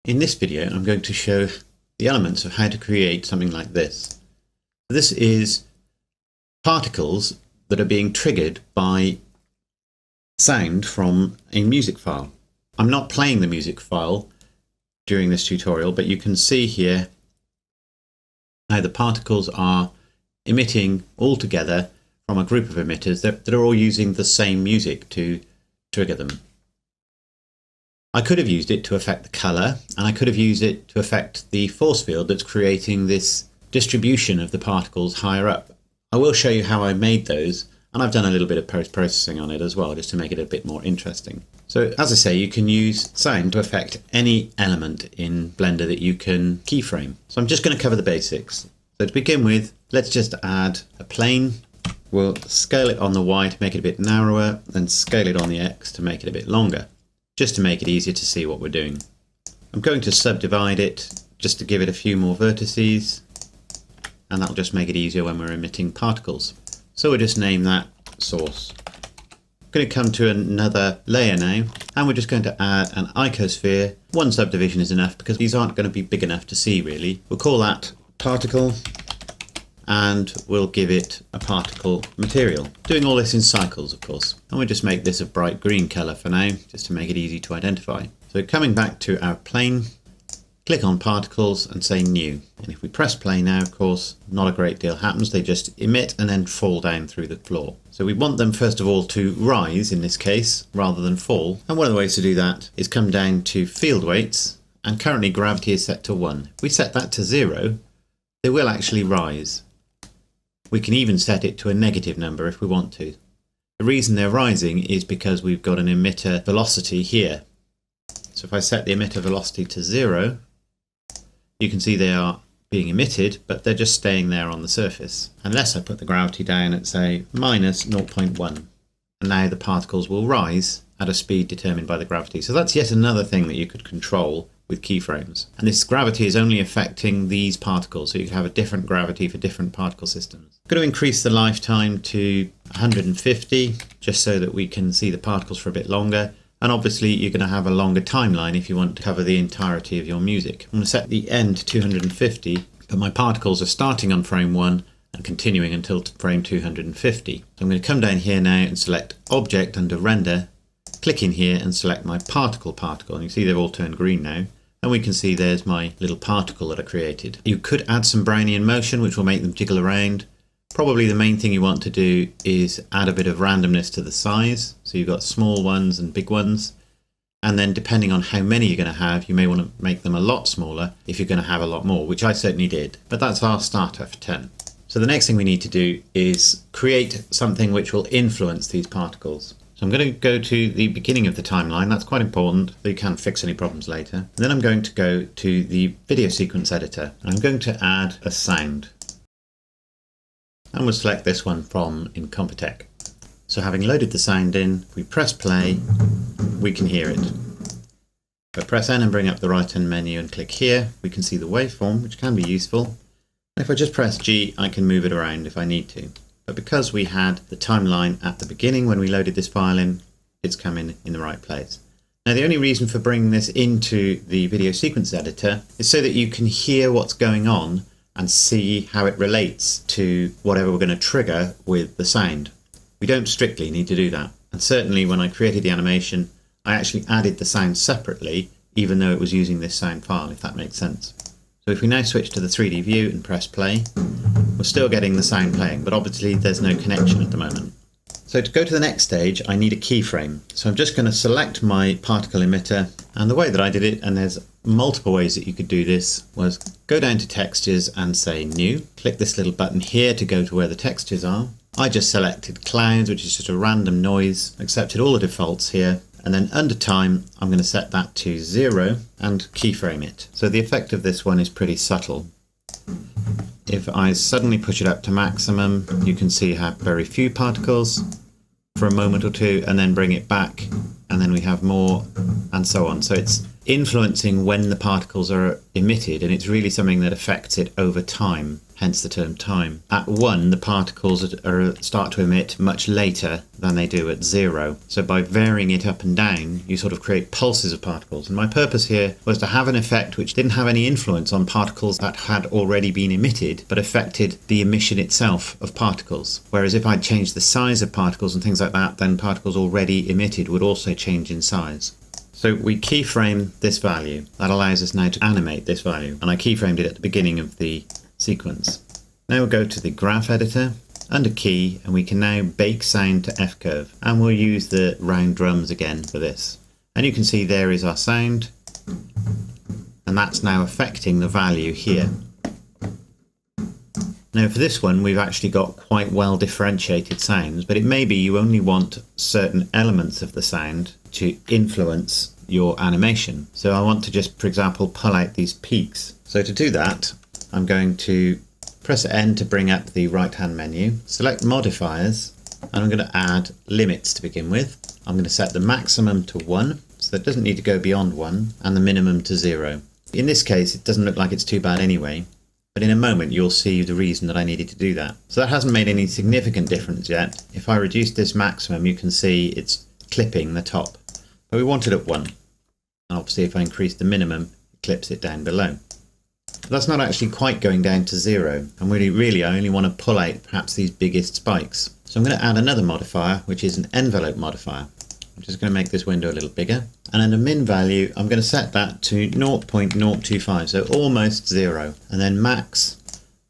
In this video, I'm going to show the elements of how to create something like this. This is particles that are being triggered by sound from a music file. I'm not playing the music file during this tutorial, but you can see here how the particles are emitting all together from a group of emitters that are all using the same music to trigger them. I could have used it to affect the colour, and I could have used it to affect the force field that's creating this distribution of the particles higher up. I will show you how I made those, and I've done a little bit of post-processing on it as well, just to make it a bit more interesting. So as I say, you can use sound to affect any element in Blender that you can keyframe. So I'm just going to cover the basics. So to begin with, let's just add a plane. We'll scale it on the Y to make it a bit narrower, and scale it on the X to make it a bit longer, just to make it easier to see what we're doing. I'm going to subdivide it just to give it a few more vertices, and that'll just make it easier when we're emitting particles. So we'll just name that source. I'm going to come to another layer now, and we're just going to add an icosphere. One subdivision is enough because these aren't going to be big enough to see really. We'll call that particle, and we'll give it a particle material. Doing all this in cycles, of course. And we'll just make this a bright green colour for now, just to make it easy to identify. So coming back to our plane, click on particles and say new. And if we press play now, of course, not a great deal happens. They just emit and then fall down through the floor. So we want them first of all to rise in this case, rather than fall. And one of the ways to do that is come down to field weights, and currently gravity is set to 1. If we set that to 0, they will actually rise. We can even set it to a negative number if we want to. The reason they're rising is because we've got an emitter velocity here. So if I set the emitter velocity to 0, you can see they are being emitted, but they're just staying there on the surface. Unless I put the gravity down at, say, minus 0.1. And now the particles will rise at a speed determined by the gravity. So that's yet another thing that you could control with keyframes. And this gravity is only affecting these particles, so you can have a different gravity for different particle systems. I'm going to increase the lifetime to 150, just so that we can see the particles for a bit longer. And obviously you're going to have a longer timeline if you want to cover the entirety of your music. I'm going to set the end to 250, but my particles are starting on frame 1 and continuing until frame 250. So I'm going to come down here now and select Object under Render, click in here and select my particle, and you see they've all turned green now. And we can see there's my little particle that I created. You could add some Brownian motion, which will make them jiggle around. Probably the main thing you want to do is add a bit of randomness to the size. So you've got small ones and big ones. And then depending on how many you're going to have, you may want to make them a lot smaller if you're going to have a lot more, which I certainly did. But that's our starter for 10. So the next thing we need to do is create something which will influence these particles. So I'm going to go to the beginning of the timeline. That's quite important, so you can fix any problems later. And then I'm going to go to the video sequence editor, and I'm going to add a sound. And we'll select this one from Incompetech. So having loaded the sound in, if we press play, we can hear it. If I press N and bring up the right hand menu and click here, we can see the waveform, which can be useful. And if I just press G, I can move it around if I need to. But because we had the timeline at the beginning when we loaded this file in, it's coming in the right place. Now the only reason for bringing this into the video sequence editor is so that you can hear what's going on and see how it relates to whatever we're going to trigger with the sound. We don't strictly need to do that. And certainly when I created the animation, I actually added the sound separately, even though it was using this sound file, if that makes sense. So if we now switch to the 3D view and press play, we're still getting the sound playing, but obviously there's no connection at the moment. So to go to the next stage, I need a keyframe. So I'm just going to select my particle emitter, and the way that I did it, and there's multiple ways that you could do this, was go down to textures and say new. Click this little button here to go to where the textures are. I just selected clouds, which is just a random noise, accepted all the defaults here. And then under time, I'm going to set that to 0 and keyframe it. So the effect of this one is pretty subtle. If I suddenly push it up to maximum, you can see how very few particles for a moment or two, and then bring it back, and then we have more, and so on. So it's influencing when the particles are emitted, and it's really something that affects it over time, hence the term time. At 1, the particles start to emit much later than they do at 0. So by varying it up and down, you sort of create pulses of particles. And my purpose here was to have an effect which didn't have any influence on particles that had already been emitted, but affected the emission itself of particles. Whereas if I'd changed the size of particles and things like that, then particles already emitted would also change in size. So we keyframe this value. That allows us now to animate this value. And I keyframed it at the beginning of the sequence. Now we'll go to the graph editor, under key, and we can now bake sound to F-curve. And we'll use the round drums again for this. And you can see there is our sound. And that's now affecting the value here. Now for this one, we've actually got quite well differentiated sounds, but it may be you only want certain elements of the sound to influence your animation. So I want to just, for example, pull out these peaks. So to do that, I'm going to press N to bring up the right-hand menu, select modifiers, and I'm going to add limits to begin with. I'm going to set the maximum to 1, so that doesn't need to go beyond 1, and the minimum to 0. In this case, it doesn't look like it's too bad anyway. But in a moment, you'll see the reason that I needed to do that. So that hasn't made any significant difference yet. If I reduce this maximum, you can see it's clipping the top. But we want it at 1. And obviously, if I increase the minimum, it clips it down below. But that's not actually quite going down to 0. And really, I only want to pull out perhaps these biggest spikes. So I'm going to add another modifier, which is an envelope modifier. I'm just going to make this window a little bigger. And then the min value, I'm going to set that to 0.025, so almost 0. And then max,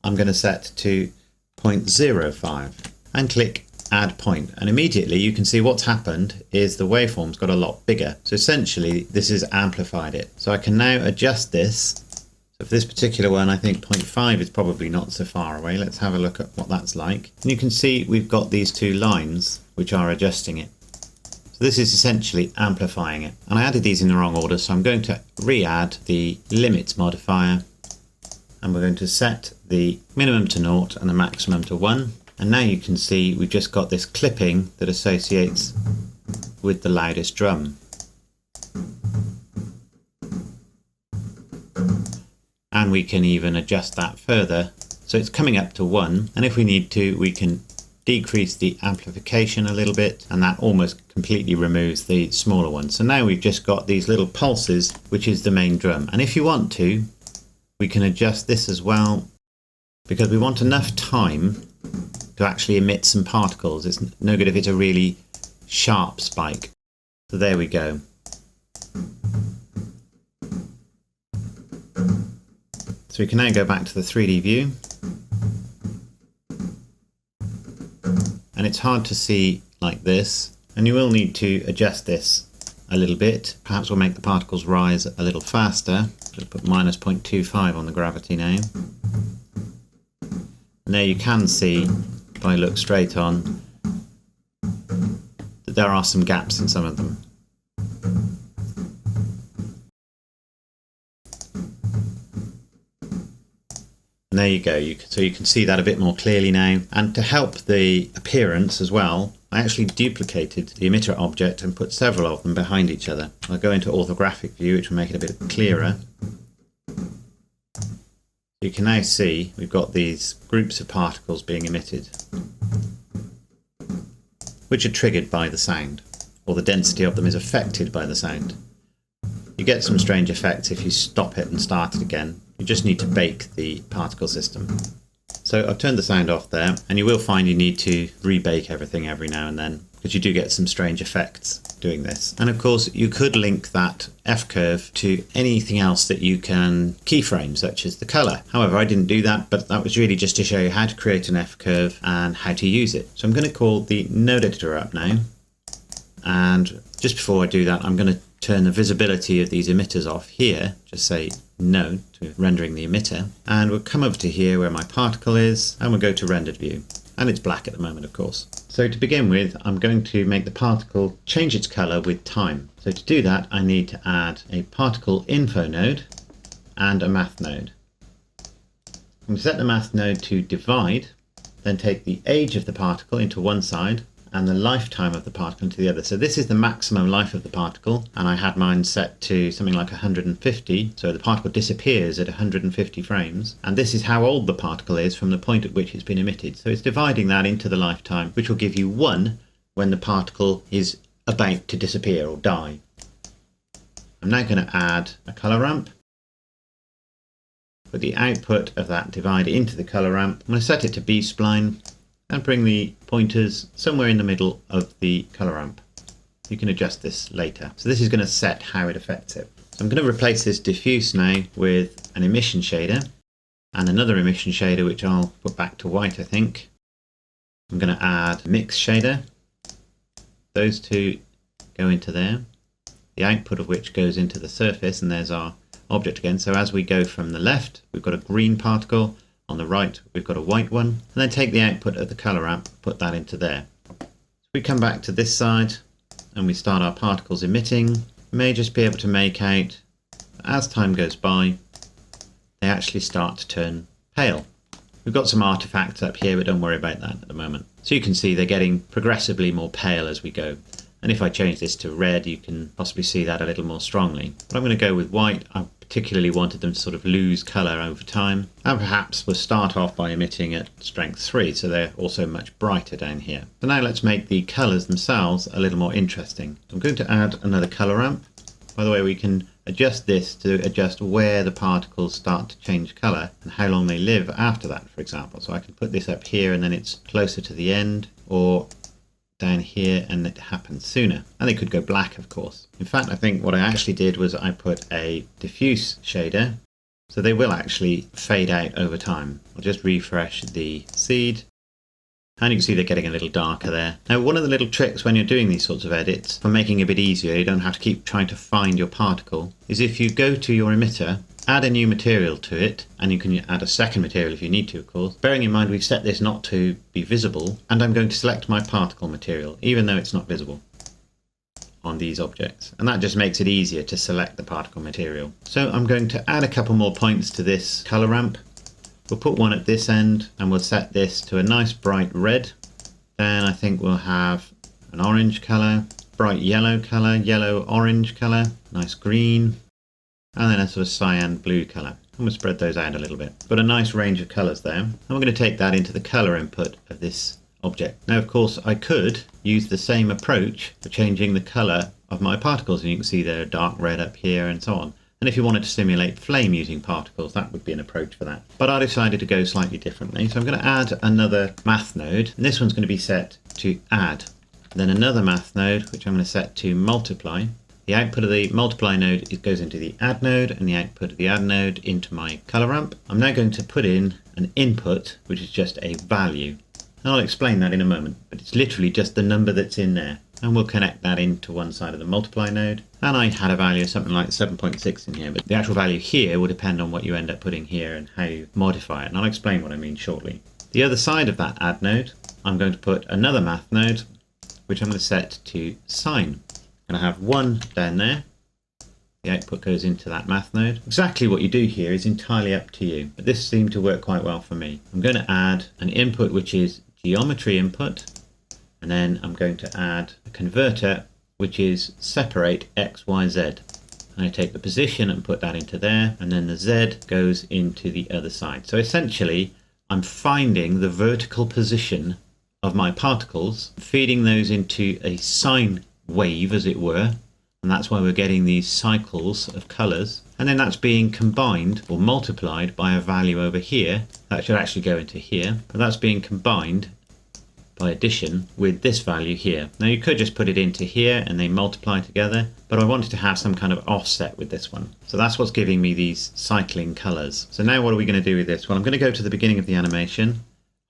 I'm going to set to 0.05 and click add point. And immediately you can see what's happened is the waveform's got a lot bigger. So essentially this has amplified it. So I can now adjust this. So for this particular one, I think 0.5 is probably not so far away. Let's have a look at what that's like. And you can see we've got these two lines which are adjusting it. So this is essentially amplifying it. And I added these in the wrong order, so I'm going to re-add the limits modifier, and we're going to set the minimum to 0 and the maximum to 1. And now you can see we've just got this clipping that associates with the loudest drum. And we can even adjust that further. So it's coming up to 1, and if we need to, we can decrease the amplification a little bit, and that almost completely removes the smaller one. So now we've just got these little pulses, which is the main drum. And if you want to, we can adjust this as well, because we want enough time to actually emit some particles. It's no good if it's a really sharp spike. So there we go. So we can now go back to the 3D view. And it's hard to see like this, and you will need to adjust this a little bit. Perhaps we'll make the particles rise a little faster. Just put minus 0.25 on the gravity now. And there you can see, if I look straight on, that there are some gaps in some of them. And there you go, so you can see that a bit more clearly now. And to help the appearance as well, I actually duplicated the emitter object and put several of them behind each other. I'll go into orthographic view, which will make it a bit clearer. You can now see we've got these groups of particles being emitted, which are triggered by the sound, or the density of them is affected by the sound. You get some strange effects if you stop it and start it again. You just need to bake the particle system. So I've turned the sound off there, and you will find you need to rebake everything every now and then, because you do get some strange effects doing this. And of course you could link that F-curve to anything else that you can keyframe, such as the colour. However, I didn't do that, but that was really just to show you how to create an F-curve and how to use it. So I'm going to call the node editor up now, and just before I do that, I'm going to turn the visibility of these emitters off here, just say no to rendering the emitter, and we'll come over to here where my particle is, and we'll go to rendered view, and it's black at the moment, of course. So to begin with, I'm going to make the particle change its color with time. So to do that, I need to add a particle info node and a math node. I'm going to set the math node to divide, then take the age of the particle into one side and the lifetime of the particle into the other. So this is the maximum life of the particle, and I had mine set to something like 150, so the particle disappears at 150 frames, and this is how old the particle is from the point at which it's been emitted. So it's dividing that into the lifetime, which will give you 1 when the particle is about to disappear or die. I'm now going to add a color ramp. Put the output of that divide into the color ramp. I'm going to set it to B-spline and bring the pointers somewhere in the middle of the color ramp. You can adjust this later. So this is going to set how it affects it. So I'm going to replace this diffuse now with an emission shader and another emission shader, which I'll put back to white, I think. I'm going to add mix shader. Those two go into there, the output of which goes into the surface, and there's our object again. So as we go from the left, we've got a green particle. On the right, we've got a white one. And then take the output of the color ramp, put that into there. So we come back to this side and we start our particles emitting. We may just be able to make out, as time goes by, they actually start to turn pale. We've got some artifacts up here, but don't worry about that at the moment. So you can see they're getting progressively more pale as we go. And if I change this to red, you can possibly see that a little more strongly. But I'm going to go with white. I particularly wanted them to sort of lose colour over time. And perhaps we'll start off by emitting at strength 3, so they're also much brighter down here. So now let's make the colours themselves a little more interesting. I'm going to add another colour ramp. By the way, we can adjust this to adjust where the particles start to change colour and how long they live after that, for example. So I can put this up here and then it's closer to the end, or down here and it happens sooner. And they could go black, of course. In fact, I think what I actually did was I put a diffuse shader, so they will actually fade out over time. I'll just refresh the seed, and you can see they're getting a little darker there. Now, one of the little tricks when you're doing these sorts of edits, for making it a bit easier, you don't have to keep trying to find your particle, is if you go to your emitter, add a new material to it, and you can add a second material if you need to, of course. Bearing in mind we've set this not to be visible, and I'm going to select my particle material, even though it's not visible on these objects. And that just makes it easier to select the particle material. So I'm going to add a couple more points to this color ramp. We'll put one at this end, and we'll set this to a nice bright red. Then I think we'll have an orange color, bright yellow color, yellow-orange color, nice green, and then a sort of cyan blue colour. And we'll spread those out a little bit. Got a nice range of colours there. And we're going to take that into the colour input of this object. Now, of course, I could use the same approach for changing the colour of my particles. And you can see they're dark red up here and so on. And if you wanted to simulate flame using particles, that would be an approach for that. But I decided to go slightly differently. So I'm going to add another math node. And this one's going to be set to add. Then another math node, which I'm going to set to multiply. The output of the multiply node, it goes into the add node, and the output of the add node into my color ramp. I'm now going to put in an input, which is just a value. And I'll explain that in a moment, but it's literally just the number that's in there. And we'll connect that into one side of the multiply node. And I had a value of something like 7.6 in here, but the actual value here will depend on what you end up putting here and how you modify it. And I'll explain what I mean shortly. The other side of that add node, I'm going to put another math node, which I'm going to set to sine. And I have one down there. The output goes into that math node. Exactly what you do here is entirely up to you, but this seemed to work quite well for me. I'm going to add an input which is geometry input, and then I'm going to add a converter which is separate x, y, z. And I take the position and put that into there, and then the z goes into the other side. So essentially, I'm finding the vertical position of my particles, feeding those into a sine wave, as it were, and that's why we're getting these cycles of colours, and then that's being combined or multiplied by a value over here. That should actually go into here, but that's being combined by addition with this value here. Now you could just put it into here and they multiply together, but I wanted to have some kind of offset with this one. So that's what's giving me these cycling colours. So now what are we going to do with this? Well, I'm going to go to the beginning of the animation,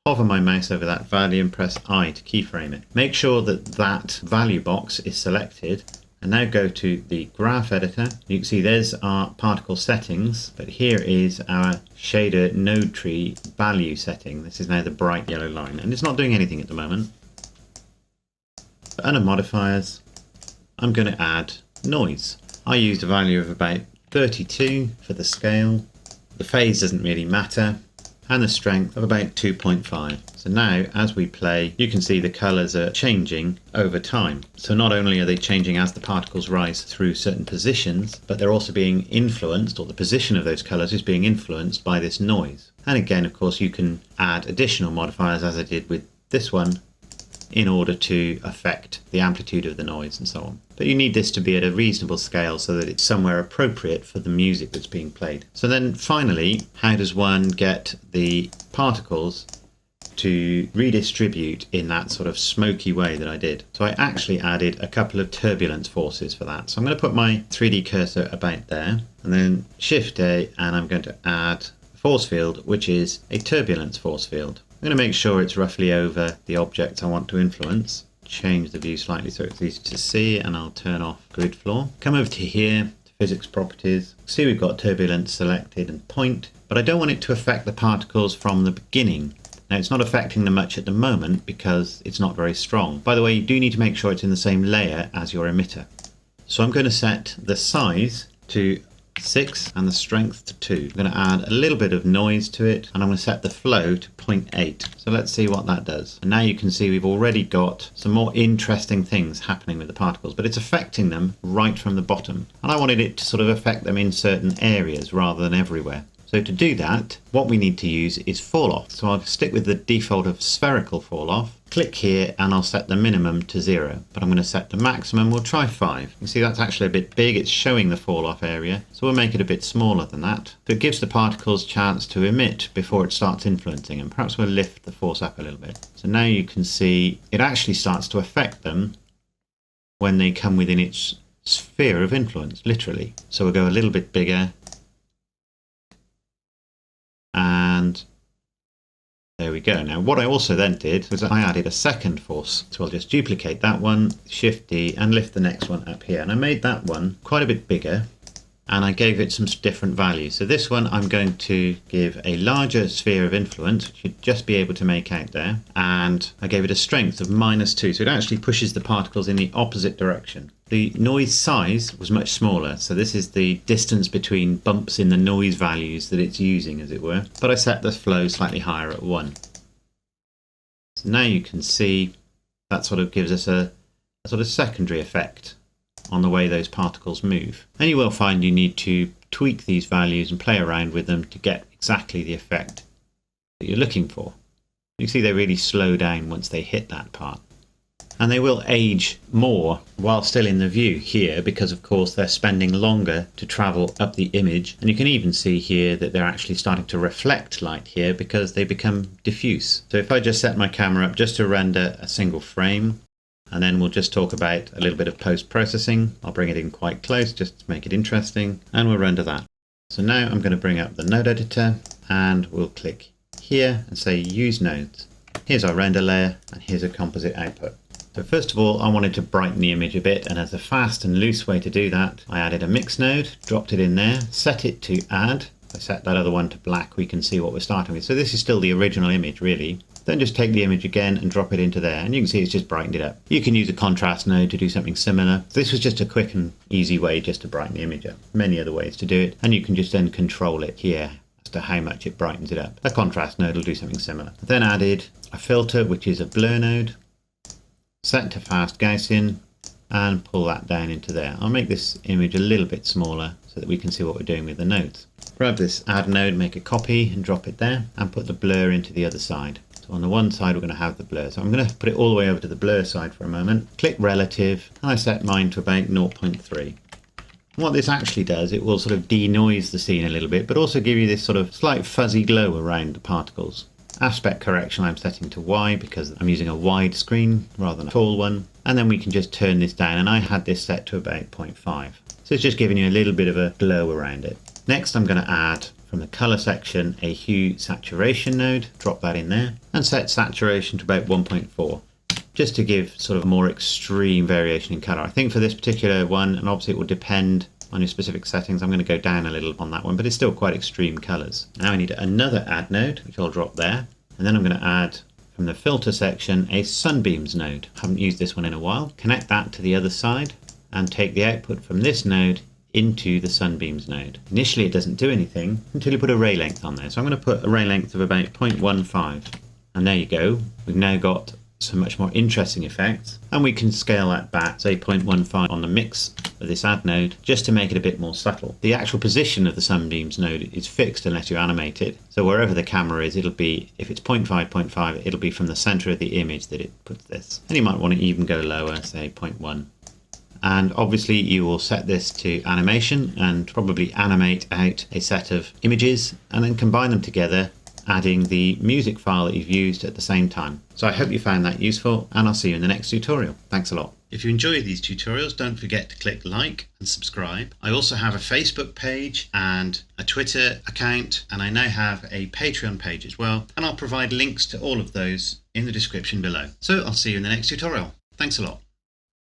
hover my mouse over that value and press I to keyframe it. Make sure that that value box is selected, and now go to the graph editor. You can see there's our particle settings, but here is our shader node tree value setting. This is now the bright yellow line, and it's not doing anything at the moment. But under modifiers, I'm going to add noise. I used a value of about 32 for the scale. The phase doesn't really matter. and the strength of about 2.5. So now as we play, you can see the colours are changing over time. So not only are they changing as the particles rise through certain positions, but they're also being influenced, or the position of those colours is being influenced by this noise. And again, of course, you can add additional modifiers, as I did with this one, in order to affect the amplitude of the noise and so on. But you need this to be at a reasonable scale so that it's somewhere appropriate for the music that's being played. So then finally, how does one get the particles to redistribute in that sort of smoky way that I did? So I actually added a couple of turbulence forces for that. So I'm going to put my 3D cursor about there, and then Shift A, and I'm going to add a force field, which is a turbulence force field. I'm going to make sure it's roughly over the object I want to influence. Change the view slightly so it's easy to see, and I'll turn off grid floor. Come over to here, to physics properties. See, we've got turbulence selected and point, but I don't want it to affect the particles from the beginning. Now, it's not affecting them much at the moment because it's not very strong. By the way, you do need to make sure it's in the same layer as your emitter. So I'm going to set the size to 6 and the strength to 2. I'm going to add a little bit of noise to it, and I'm going to set the flow to 0.8. So let's see what that does. And now you can see we've already got some more interesting things happening with the particles, but it's affecting them right from the bottom. And I wanted it to sort of affect them in certain areas rather than everywhere. So to do that, what we need to use is fall off. So I'll stick with the default of spherical fall off. Click here and I'll set the minimum to 0, but I'm going to set the maximum. We'll try 5. You can see that's actually a bit big. It's showing the fall off area. So we'll make it a bit smaller than that. So it gives the particles a chance to emit before it starts influencing, and perhaps we'll lift the force up a little bit. So now you can see it actually starts to affect them when they come within its sphere of influence, literally. So we'll go a little bit bigger. And there we go. Now what I also then did was I added a second force. So I'll just duplicate that one, Shift D, and lift the next one up here. And I made that one quite a bit bigger, and I gave it some different values. So this one I'm going to give a larger sphere of influence, which you'd just be able to make out there. And I gave it a strength of -2. So it actually pushes the particles in the opposite direction. The noise size was much smaller, so this is the distance between bumps in the noise values that it's using, as it were. But I set the flow slightly higher at 1. So now you can see that sort of gives us a sort of secondary effect on the way those particles move. And you will find you need to tweak these values and play around with them to get exactly the effect that you're looking for. You see they really slow down once they hit that part. And they will age more while still in the view here, because of course they're spending longer to travel up the image. And you can even see here that they're actually starting to reflect light here because they become diffuse. So if I just set my camera up just to render a single frame, and then we'll just talk about a little bit of post-processing. I'll bring it in quite close just to make it interesting, and we'll render that. So now I'm going to bring up the node editor, and we'll click here and say use nodes. Here's our render layer, and here's a composite output. So first of all, I wanted to brighten the image a bit, and as a fast and loose way to do that, I added a mix node, dropped it in there, set it to add. If I set that other one to black, we can see what we're starting with. So this is still the original image, really. Then just take the image again and drop it into there, and you can see it's just brightened it up. You can use a contrast node to do something similar. This was just a quick and easy way just to brighten the image up. Many other ways to do it, and you can just then control it here as to how much it brightens it up. A contrast node will do something similar. I then added a filter, which is a blur node, set to fast Gaussian, and pull that down into there. I'll make this image a little bit smaller so that we can see what we're doing with the nodes. Grab this add node, make a copy and drop it there, and put the blur into the other side. So on the one side we're going to have the blur. So I'm going to put it all the way over to the blur side for a moment. Click relative, and I set mine to about 0.3. What this actually does, it will sort of denoise the scene a little bit, but also give you this sort of slight fuzzy glow around the particles. Aspect correction I'm setting to Y because I'm using a wide screen rather than a tall one. And then we can just turn this down, and I had this set to about 0.5. So it's just giving you a little bit of a glow around it. Next I'm going to add from the color section a hue saturation node, drop that in there, and set saturation to about 1.4. Just to give sort of more extreme variation in color. I think for this particular one, and obviously it will depend on your specific settings, I'm going to go down a little on that one, but it's still quite extreme colors. Now I need another add node, which I'll drop there, and then I'm going to add from the filter section a sunbeams node. I haven't used this one in a while. Connect that to the other side and take the output from this node into the Sunbeams node. Initially it doesn't do anything until you put a ray length on there. So I'm going to put a ray length of about 0.15, and there you go. We've now got some much more interesting effects, and we can scale that back, say 0.15 on the mix of this add node, just to make it a bit more subtle. The actual position of the Sunbeams node is fixed unless you animate it, so wherever the camera is, it'll be, if it's 0.5, it'll be from the center of the image that it puts this. And you might want to even go lower, say 0.1. And obviously you will set this to animation and probably animate out a set of images and then combine them together, adding the music file that you've used at the same time. So I hope you found that useful, and I'll see you in the next tutorial. Thanks a lot. If you enjoy these tutorials, don't forget to click like and subscribe. I also have a Facebook page and a Twitter account, and I now have a Patreon page as well, and I'll provide links to all of those in the description below. So I'll see you in the next tutorial. Thanks a lot.